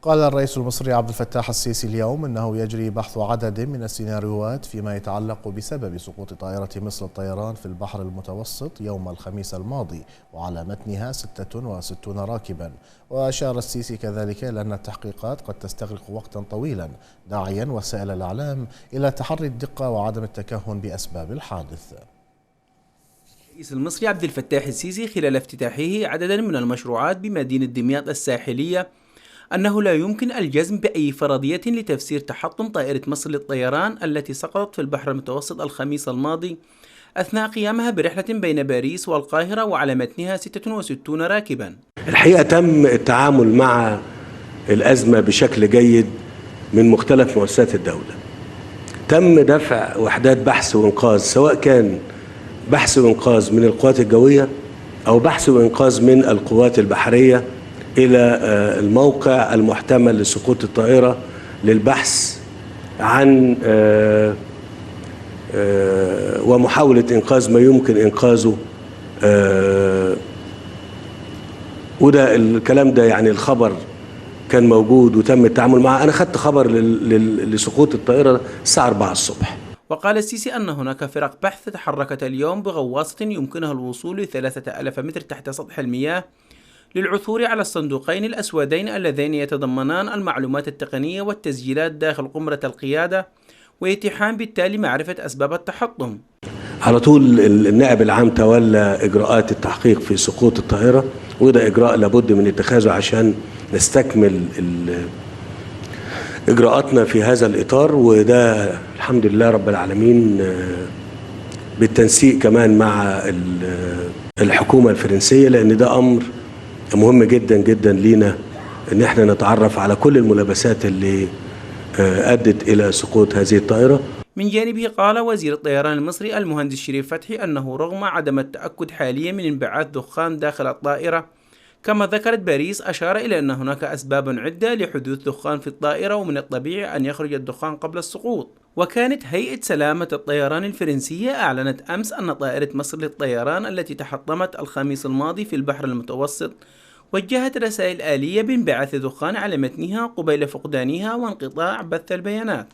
قال الرئيس المصري عبد الفتاح السيسي اليوم إنه يجري بحث عدد من السيناريوهات فيما يتعلق بسبب سقوط طائرة مصر للطيران في البحر المتوسط يوم الخميس الماضي، وعلى متنها 66 راكبا. وأشار السيسي كذلك إلى أن التحقيقات قد تستغرق وقتا طويلا، داعيا وسائل الإعلام إلى تحري الدقة وعدم التكهن بأسباب الحادث. الرئيس المصري عبد الفتاح السيسي خلال افتتاحه عددا من المشروعات بمدينة دمياط الساحلية أنه لا يمكن الجزم بأي فرضية لتفسير تحطم طائرة مصر للطيران التي سقطت في البحر المتوسط الخميس الماضي أثناء قيامها برحلة بين باريس والقاهرة وعلى متنها 66 راكبا. الحقيقة تم التعامل مع الأزمة بشكل جيد من مختلف مؤسسات الدولة. تم دفع وحدات بحث وإنقاذ، سواء كان بحث وإنقاذ من القوات الجوية أو بحث وإنقاذ من القوات البحرية إلى الموقع المحتمل لسقوط الطائرة للبحث عن ومحاولة إنقاذ ما يمكن إنقاذه. وده الكلام ده يعني الخبر كان موجود وتم التعامل معه. أنا خدت خبر لسقوط الطائرة الساعة 4 الصبح. وقال السيسي أن هناك فرق بحث تحركت اليوم بغواصة يمكنها الوصول ل 3000 متر تحت سطح المياه للعثور على الصندوقين الأسودين اللذين يتضمنان المعلومات التقنية والتسجيلات داخل قمرة القيادة، ويتيحان بالتالي معرفة أسباب التحطم. على طول النائب العام تولى إجراءات التحقيق في سقوط الطائرة، وده إجراء لابد من اتخاذه عشان نستكمل إجراءاتنا في هذا الإطار، وده الحمد لله رب العالمين بالتنسيق كمان مع الحكومة الفرنسية، لأن ده أمر مهم جدا جدا لينا ان احنا نتعرف على كل الملابسات اللي ادت الى سقوط هذه الطائره. من جانبه قال وزير الطيران المصري المهندس شريف فتحي انه رغم عدم التاكد حاليا من انبعاث دخان داخل الطائره، كما ذكرت باريس اشار الى ان هناك اسباب عده لحدوث دخان في الطائره، ومن الطبيعي ان يخرج الدخان قبل السقوط. وكانت هيئه سلامه الطيران الفرنسيه اعلنت امس ان طائره مصر للطيران التي تحطمت الخميس الماضي في البحر المتوسط وجهت رسائل آلية بانبعاث دخان على متنها قبيل فقدانها وانقطاع بث البيانات.